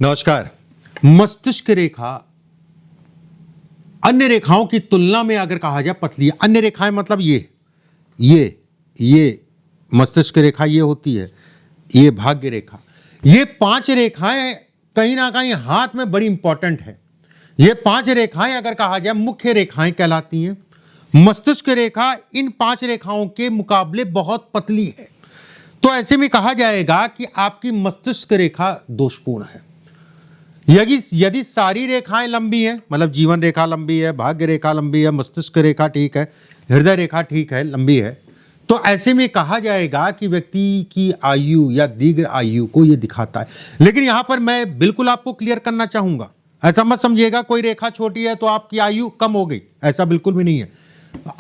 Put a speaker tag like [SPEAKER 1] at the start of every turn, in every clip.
[SPEAKER 1] नमस्कार। मस्तिष्क रेखा अन्य रेखाओं की तुलना में अगर कहा जाए पतली है। अन्य रेखाएं मतलब ये मस्तिष्क रेखा ये होती है, ये भाग्य रेखा। ये 5 रेखाएं कहीं ना कहीं हाथ में बड़ी इंपॉर्टेंट है। ये 5 रेखाएं अगर कहा जाए मुख्य रेखाएं कहलाती हैं। मस्तिष्क रेखा इन 5 रेखाओं के मुकाबले बहुत पतली है, तो ऐसे में कहा जाएगा कि आपकी मस्तिष्क रेखा दोषपूर्ण है। यदि सारी रेखाएं लंबी हैं, मतलब जीवन रेखा लंबी है, भाग्य रेखा लंबी है, मस्तिष्क रेखा ठीक है, हृदय रेखा ठीक है, लंबी है, तो ऐसे में कहा जाएगा कि व्यक्ति की आयु या दीर्घ आयु को यह दिखाता है। लेकिन यहां पर मैं बिल्कुल आपको क्लियर करना चाहूंगा, ऐसा मत समझिएगा कोई रेखा छोटी है तो आपकी आयु कम हो गई, ऐसा बिल्कुल भी नहीं है।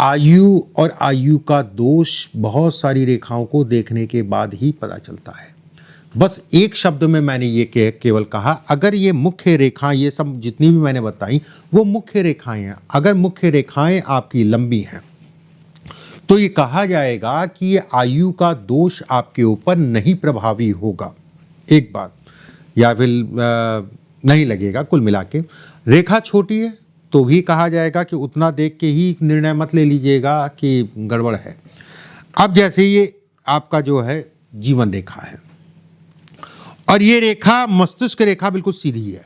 [SPEAKER 1] आयु और आयु का दोष बहुत सारी रेखाओं को देखने के बाद ही पता चलता है। बस एक शब्द में मैंने ये केवल कहा, अगर ये मुख्य रेखा, ये सब जितनी भी मैंने बताई वो मुख्य रेखाएं हैं, अगर मुख्य रेखाएं आपकी लंबी हैं तो ये कहा जाएगा कि ये आयु का दोष आपके ऊपर नहीं प्रभावी होगा, एक बात, या फिर नहीं लगेगा। कुल मिला के रेखा छोटी है तो भी कहा जाएगा कि उतना देख के ही निर्णय मत ले लीजिएगा कि गड़बड़ है। अब जैसे ये आपका जो है जीवन रेखा है और ये रेखा मस्तिष्क रेखा बिल्कुल सीधी है।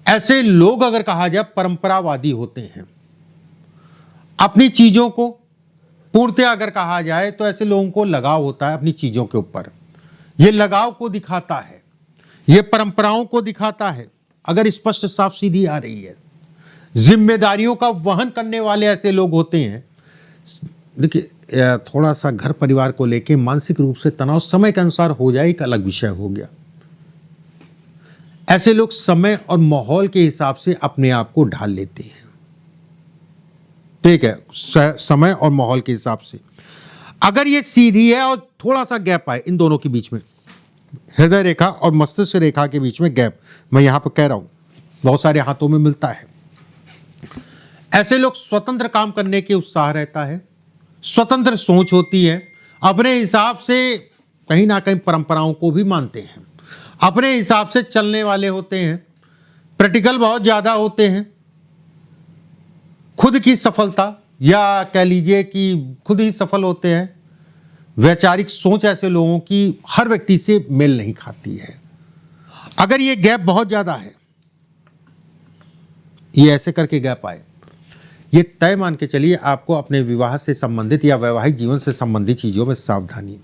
[SPEAKER 1] ऐसे लोग अगर कहा जाए परंपरावादी होते हैं, अपनी चीजों को पूर्णतः अगर कहा जाए तो ऐसे लोगों को लगाव होता है अपनी चीजों के ऊपर। ये लगाव को दिखाता है, ये परंपराओं को दिखाता है। अगर स्पष्ट साफ सीधी आ रही है, जिम्मेदारियों का वहन करने वाले ऐसे लोग होते हैं। देखिए, थोड़ा सा घर परिवार को लेके मानसिक रूप से तनाव समय के अनुसार हो जाए, एक अलग विषय हो गया। ऐसे लोग समय और माहौल के हिसाब से अपने आप को ढाल लेते हैं, ठीक है, समय और माहौल के हिसाब से। अगर ये सीधी है और थोड़ा सा गैप आए इन दोनों के बीच में, हृदय रेखा और मस्तिष्क रेखा के बीच में गैप, मैं यहां पर कह रहा हूं बहुत सारे हाथों में मिलता है। ऐसे लोग स्वतंत्र काम करने के उत्साह रहता है, स्वतंत्र सोच होती है, अपने हिसाब से कहीं ना कहीं परंपराओं को भी मानते हैं, अपने हिसाब से चलने वाले होते हैं, प्रैक्टिकल बहुत ज्यादा होते हैं। खुद की सफलता या कह लीजिए कि खुद ही सफल होते हैं। वैचारिक सोच ऐसे लोगों की हर व्यक्ति से मेल नहीं खाती है। अगर ये गैप बहुत ज्यादा है, ये ऐसे करके गैप आए, ये तय मान के चलिए आपको अपने विवाह से संबंधित या वैवाहिक जीवन से संबंधित चीज़ों में सावधानी,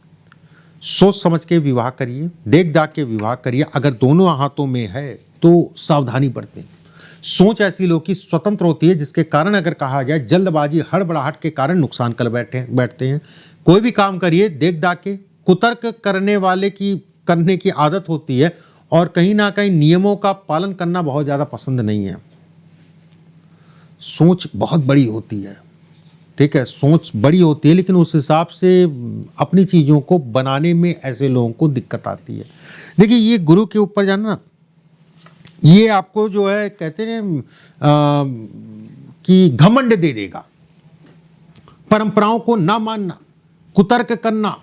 [SPEAKER 1] सोच समझ के विवाह करिए, देख दाख के विवाह करिए। अगर दोनों हाथों में है तो सावधानी बरतें। सोच ऐसी लोगों की स्वतंत्र होती है जिसके कारण अगर कहा जाए जल्दबाजी हड़बड़ाहट के कारण नुकसान कर बैठते हैं। कोई भी काम करिए देख दाख के, कुतर्क करने वाले की करने की आदत होती है और कहीं ना कहीं नियमों का पालन करना बहुत ज़्यादा पसंद नहीं है। सोच बहुत बड़ी होती है, ठीक है, सोच बड़ी होती है, लेकिन उस हिसाब से अपनी चीज़ों को बनाने में ऐसे लोगों को दिक्कत आती है। देखिए, ये गुरु के ऊपर जाना ना, ये आपको जो है कहते हैं कि घमंड दे देगा। परंपराओं को ना मानना, कुतर्क करना,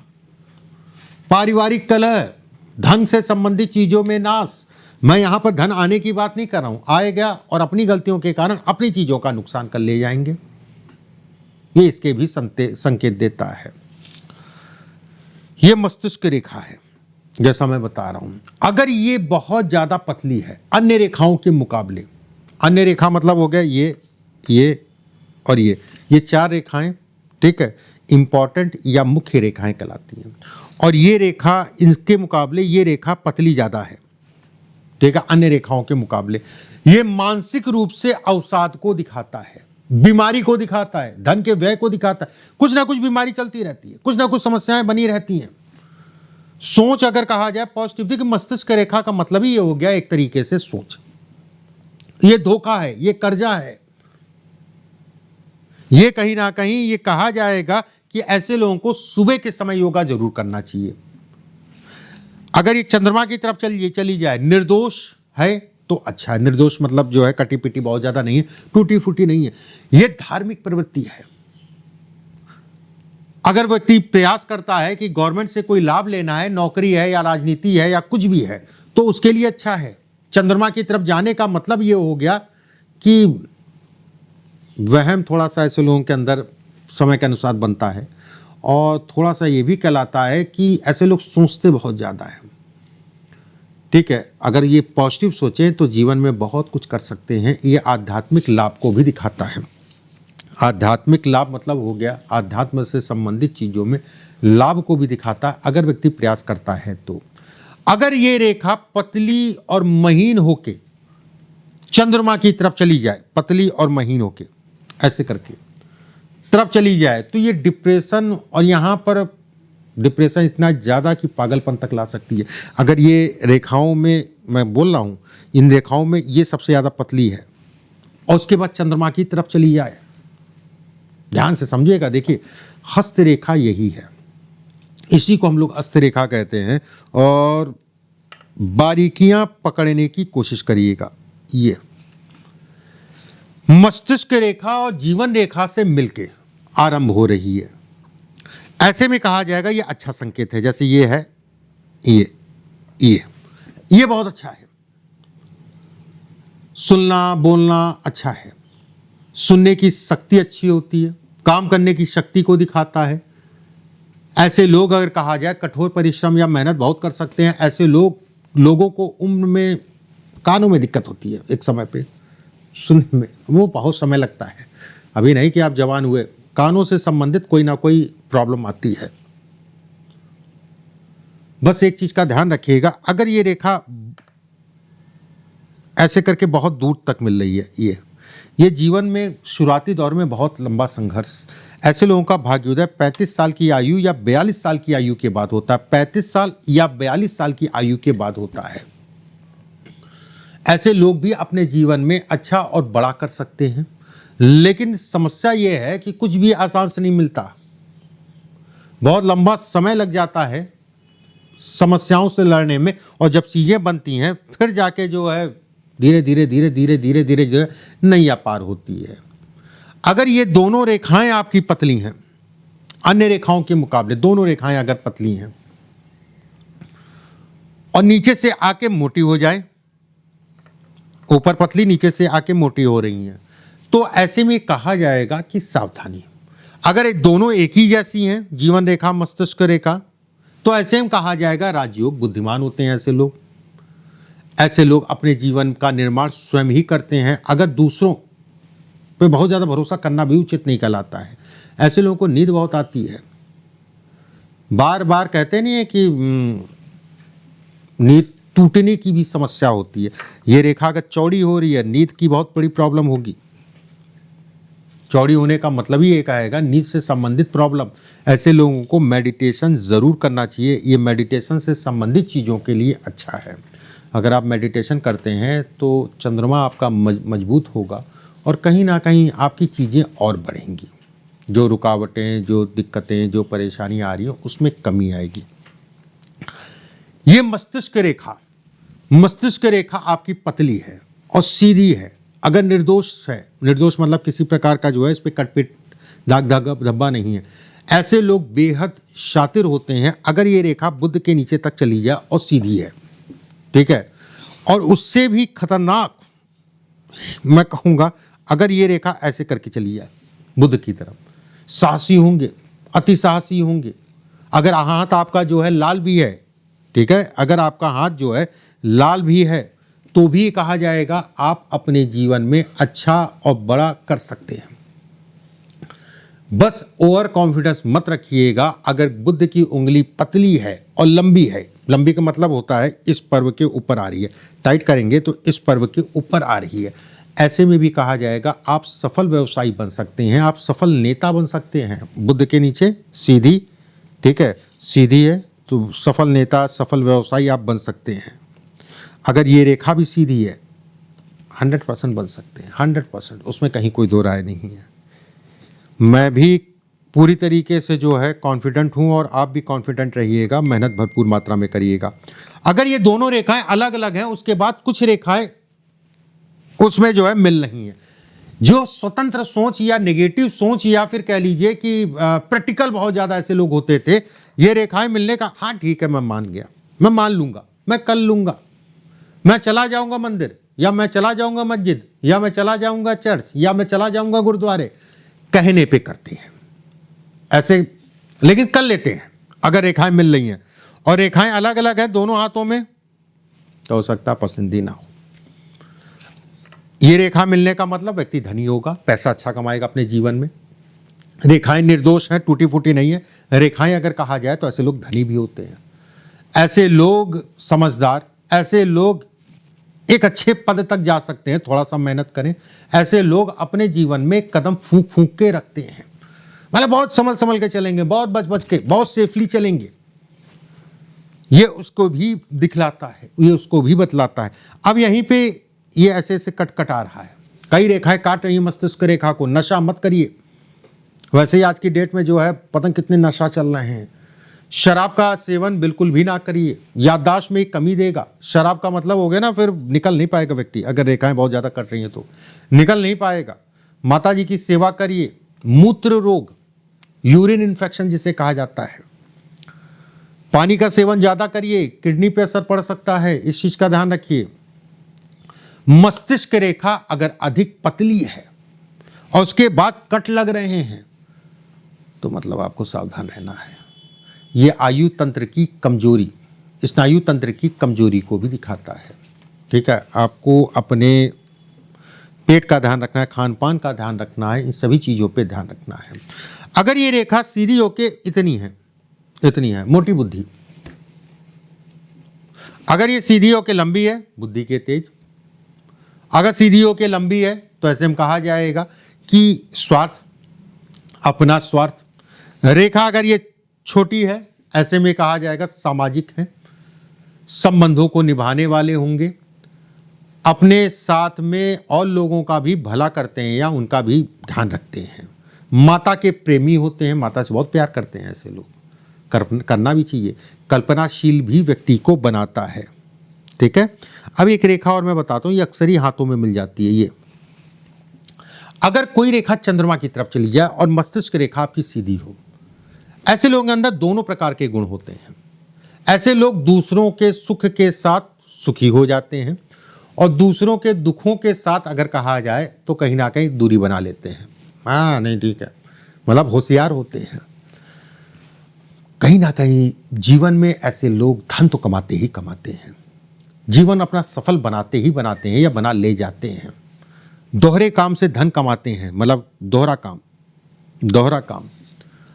[SPEAKER 1] पारिवारिक कलह, धन से संबंधित चीज़ों में नाश। मैं यहां पर धन आने की बात नहीं कर रहा हूं, आएगा और अपनी गलतियों के कारण अपनी चीजों का नुकसान कर ले जाएंगे, ये इसके भी संकेत देता है। ये मस्तिष्क रेखा है जैसा मैं बता रहा हूं। अगर ये बहुत ज्यादा पतली है अन्य रेखाओं के मुकाबले, अन्य रेखा मतलब हो गया ये और ये 4 रेखाएं, ठीक है, इंपॉर्टेंट या मुख्य रेखाएं कहलाती हैं। और ये रेखा, इनके मुकाबले ये रेखा पतली ज्यादा है, ठीक है, अन्य रेखाओं के मुकाबले। ये मानसिक रूप से अवसाद को दिखाता है, बीमारी को दिखाता है, धन के व्यय को दिखाता है। कुछ ना कुछ बीमारी चलती रहती है, कुछ ना कुछ समस्याएं बनी रहती हैं। सोच अगर कहा जाए पॉजिटिव, कि मस्तिष्क रेखा का मतलब ही ये हो गया एक तरीके से सोच। ये धोखा है, ये कर्जा है, ये कहीं ना कहीं ये कहा जाएगा कि ऐसे लोगों को सुबह के समय योगा जरूर करना चाहिए। अगर ये चंद्रमा की तरफ चली जाए, निर्दोष है तो अच्छा है। निर्दोष मतलब जो है कटी पिटी बहुत ज्यादा नहीं है, टूटी फूटी नहीं है। ये धार्मिक प्रवृत्ति है। अगर व्यक्ति प्रयास करता है कि गवर्नमेंट से कोई लाभ लेना है, नौकरी है या राजनीति है या कुछ भी है, तो उसके लिए अच्छा है। चंद्रमा की तरफ जाने का मतलब ये हो गया कि वहम थोड़ा सा ऐसे लोगों के अंदर समय के अनुसार बनता है, और थोड़ा सा ये भी कहलाता है कि ऐसे लोग सोचते बहुत ज़्यादा हैं। ठीक है, अगर ये पॉजिटिव सोचें तो जीवन में बहुत कुछ कर सकते हैं। ये आध्यात्मिक लाभ को भी दिखाता है। आध्यात्मिक लाभ मतलब हो गया आध्यात्म से संबंधित चीज़ों में लाभ को भी दिखाता है, अगर व्यक्ति प्रयास करता है तो। अगर ये रेखा पतली और महीन होके चंद्रमा की तरफ चली जाए, पतली और महीन होके ऐसे करके तरफ चली जाए, तो ये डिप्रेशन, और यहाँ पर डिप्रेशन इतना ज़्यादा कि पागलपन तक ला सकती है। अगर ये रेखाओं में मैं बोल रहा हूँ, इन रेखाओं में ये सबसे ज़्यादा पतली है, और उसके बाद चंद्रमा की तरफ चली जाए, ध्यान से समझिएगा। देखिए, हस्त रेखा यही है, इसी को हम लोग हस्त रेखा कहते हैं, और बारीकियां पकड़ने की कोशिश करिएगा। ये मस्तिष्क रेखा और जीवन रेखा से मिलके आरंभ हो रही है, ऐसे में कहा जाएगा ये अच्छा संकेत है। जैसे ये है, ये बहुत अच्छा है। सुनना बोलना अच्छा है, सुनने की शक्ति अच्छी होती है, काम करने की शक्ति को दिखाता है। ऐसे लोग, अगर कहा जाए, कठोर परिश्रम या मेहनत बहुत कर सकते हैं। ऐसे लोगों को उम्र में कानों में दिक्कत होती है, एक समय पे सुनने में वो बहुत समय लगता है। अभी नहीं कि आप जवान हुए, कानों से संबंधित कोई ना कोई प्रॉब्लम आती है। बस एक चीज का ध्यान रखिएगा, अगर ये रेखा ऐसे करके बहुत दूर तक मिल रही है, ये जीवन में शुरुआती दौर में बहुत लंबा संघर्ष, ऐसे लोगों का भाग्योदय 35 साल की आयु या 42 साल की आयु के बाद होता है। 35 साल या 42 साल की आयु के बाद होता है। ऐसे लोग भी अपने जीवन में अच्छा और बड़ा कर सकते हैं, लेकिन समस्या ये है कि कुछ भी आसान से नहीं मिलता, बहुत लंबा समय लग जाता है समस्याओं से लड़ने में, और जब चीज़ें बनती हैं फिर जाके जो है धीरे धीरे जो है नैया पार होती है। अगर ये दोनों रेखाएं आपकी पतली हैं, अन्य रेखाओं के मुकाबले दोनों रेखाएं अगर पतली हैं और नीचे से आके मोटी हो जाए, ऊपर पतली नीचे से आके मोटी हो रही हैं, तो ऐसे में कहा जाएगा कि सावधानी। अगर ये दोनों एक ही जैसी हैं, जीवन रेखा मस्तिष्क रेखा, तो ऐसे में कहा जाएगा राजयोग, बुद्धिमान होते हैं ऐसे लोग। ऐसे लोग अपने जीवन का निर्माण स्वयं ही करते हैं। अगर दूसरों पे बहुत ज़्यादा भरोसा करना भी उचित नहीं कहलाता है। ऐसे लोगों को नींद बहुत आती है, बार बार कहते नहीं है कि नींद टूटने की भी समस्या होती है। ये रेखा अगर चौड़ी हो रही है, नींद की बहुत बड़ी प्रॉब्लम होगी। चौड़ी होने का मतलब ही एक आएगा नींद से संबंधित प्रॉब्लम। ऐसे लोगों को मेडिटेशन ज़रूर करना चाहिए। ये मेडिटेशन से संबंधित चीज़ों के लिए अच्छा है। अगर आप मेडिटेशन करते हैं तो चंद्रमा आपका मजबूत होगा, और कहीं ना कहीं आपकी चीज़ें और बढ़ेंगी। जो रुकावटें, जो दिक्कतें, जो परेशानी आ रही हो, उसमें कमी आएगी। ये मस्तिष्क रेखा आपकी पतली है और सीधी है। अगर निर्दोष है, निर्दोष मतलब किसी प्रकार का जो है इस पर कटपीट दाग धब्बा नहीं है, ऐसे लोग बेहद शातिर होते हैं। अगर ये रेखा बुध के नीचे तक चली जाए और सीधी है, ठीक है, और उससे भी खतरनाक मैं कहूँगा अगर ये रेखा ऐसे करके चली जाए बुध की तरफ, साहसी होंगे, अति साहसी होंगे। अगर हाथ आपका जो है लाल भी है, ठीक है, अगर आपका हाथ जो है लाल भी है, तो भी कहा जाएगा आप अपने जीवन में अच्छा और बड़ा कर सकते हैं। बस ओवर कॉन्फिडेंस मत रखिएगा। अगर बुध की उंगली पतली है और लंबी है, लंबी का मतलब होता है इस पर्व के ऊपर आ रही है, टाइट करेंगे तो इस पर्व के ऊपर आ रही है, ऐसे में भी कहा जाएगा आप सफल व्यवसायी बन सकते हैं, आप सफल नेता बन सकते हैं। बुध के नीचे सीधी, ठीक है, सीधी है तो सफल नेता, सफल व्यवसायी आप बन सकते हैं। अगर ये रेखा भी सीधी है, 100% बन सकते हैं, 100%, उसमें कहीं कोई दो राय नहीं है। मैं भी पूरी तरीके से जो है कॉन्फिडेंट हूँ, और आप भी कॉन्फिडेंट रहिएगा, मेहनत भरपूर मात्रा में करिएगा। अगर ये दोनों रेखाएं अलग अलग हैं, उसके बाद कुछ रेखाएं उसमें जो है मिल रही हैं, जो स्वतंत्र सोच या नेगेटिव सोच या फिर कह लीजिए कि प्रैक्टिकल बहुत ज़्यादा ऐसे लोग होते थे, ये रेखाएं मिलने का, हाँ ठीक है मैं मान गया, मैं मान लूँगा, मैं कर लूँगा, मैं चला जाऊंगा मंदिर, या मैं चला जाऊंगा मस्जिद, या मैं चला जाऊंगा चर्च, या मैं चला जाऊंगा गुरुद्वारे, कहने पे करते हैं ऐसे, लेकिन कर लेते हैं। अगर रेखाएं मिल रही हैं और रेखाएं अलग अलग हैं दोनों हाथों में, तो हो सकता है पसंदी ना हो। ये रेखा मिलने का मतलब व्यक्ति धनी होगा, पैसा अच्छा कमाएगा अपने जीवन में। रेखाएं निर्दोष हैं, टूटी फूटी नहीं है। रेखाएं अगर कहा जाए तो ऐसे लोग धनी भी होते हैं, ऐसे लोग समझदार, ऐसे लोग एक अच्छे पद तक जा सकते हैं, थोड़ा सा मेहनत करें। ऐसे लोग अपने जीवन में कदम फूंक फूंक के रखते हैं, मतलब बहुत संभल संभल के चलेंगे, बहुत बच बच के, बहुत सेफली चलेंगे। ये उसको भी दिखलाता है, ये उसको भी बतलाता है। अब यहीं पे ये ऐसे ऐसे कट आ रहा है, कई रेखाएं काट रही हैं मस्तिष्क रेखा को। नशा मत करिए, वैसे ही आज की डेट में जो है पता नहीं कितने नशा चल रहे हैं। शराब का सेवन बिल्कुल भी ना करिए, याददाश्त में कमी देगा। शराब का मतलब हो गया ना, फिर निकल नहीं पाएगा व्यक्ति, अगर रेखाएं बहुत ज़्यादा कट रही हैं तो निकल नहीं पाएगा। माता जी की सेवा करिए। मूत्र रोग, यूरिन इन्फेक्शन जिसे कहा जाता है, पानी का सेवन ज़्यादा करिए, किडनी पे असर पड़ सकता है, इस चीज़ का ध्यान रखिए। मस्तिष्क रेखा अगर अधिक पतली है और उसके बाद कट लग रहे हैं तो मतलब आपको सावधान रहना है। ये आयु तंत्र की कमजोरी, स्नायु तंत्र की कमजोरी को भी दिखाता है। ठीक है, आपको अपने पेट का ध्यान रखना है, खान पान का ध्यान रखना है, इन सभी चीज़ों पे ध्यान रखना है। अगर ये रेखा सीधी होके इतनी है मोटी बुद्धि, अगर ये सीधी होके लंबी है बुद्धि के तेज, अगर सीधी होके लंबी है तो ऐसे में कहा जाएगा कि स्वार्थ, अपना स्वार्थ। रेखा अगर ये छोटी है ऐसे में कहा जाएगा सामाजिक है, संबंधों को निभाने वाले होंगे, अपने साथ में और लोगों का भी भला करते हैं या उनका भी ध्यान रखते हैं। माता के प्रेमी होते हैं, माता से बहुत प्यार करते हैं ऐसे लोग, करना भी चाहिए। कल्पनाशील भी व्यक्ति को बनाता है। ठीक है, अब एक रेखा और मैं बताता हूँ, ये अक्सर ही हाथों में मिल जाती है। ये अगर कोई रेखा चंद्रमा की तरफ चली जाए और मस्तिष्क रेखा आपकी सीधी हो, ऐसे लोगों के अंदर दोनों प्रकार के गुण होते हैं। ऐसे लोग दूसरों के सुख के साथ सुखी हो जाते हैं और दूसरों के दुखों के साथ अगर कहा जाए तो कहीं ना कहीं दूरी बना लेते हैं। हाँ नहीं ठीक है, मतलब होशियार होते हैं। कहीं ना कहीं जीवन में ऐसे लोग धन तो कमाते ही कमाते हैं, जीवन अपना सफल बनाते ही बनाते हैं या बना ले जाते हैं। दोहरे काम से धन कमाते हैं, मतलब दोहरा काम।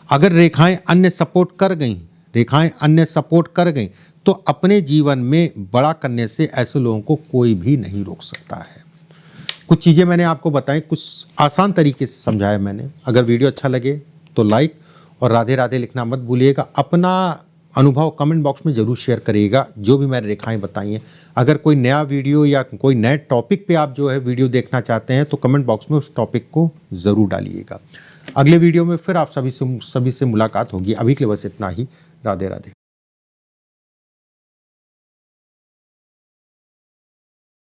[SPEAKER 1] अगर रेखाएं अन्य सपोर्ट कर गई तो अपने जीवन में बड़ा करने से ऐसे लोगों को कोई भी नहीं रोक सकता है। कुछ चीज़ें मैंने आपको बताई, कुछ आसान तरीके से समझाया मैंने। अगर वीडियो अच्छा लगे तो लाइक और राधे राधे लिखना मत भूलिएगा। अपना अनुभव कमेंट बॉक्स में ज़रूर शेयर करिएगा, जो भी मैंने रेखाएं बताई हैं। अगर कोई नया वीडियो या कोई नए टॉपिक पे आप जो है वीडियो देखना चाहते हैं तो कमेंट बॉक्स में उस टॉपिक को ज़रूर डालिएगा। अगले वीडियो में फिर आप सभी से मुलाकात होगी। अभी के लिए बस इतना ही। राधे राधे।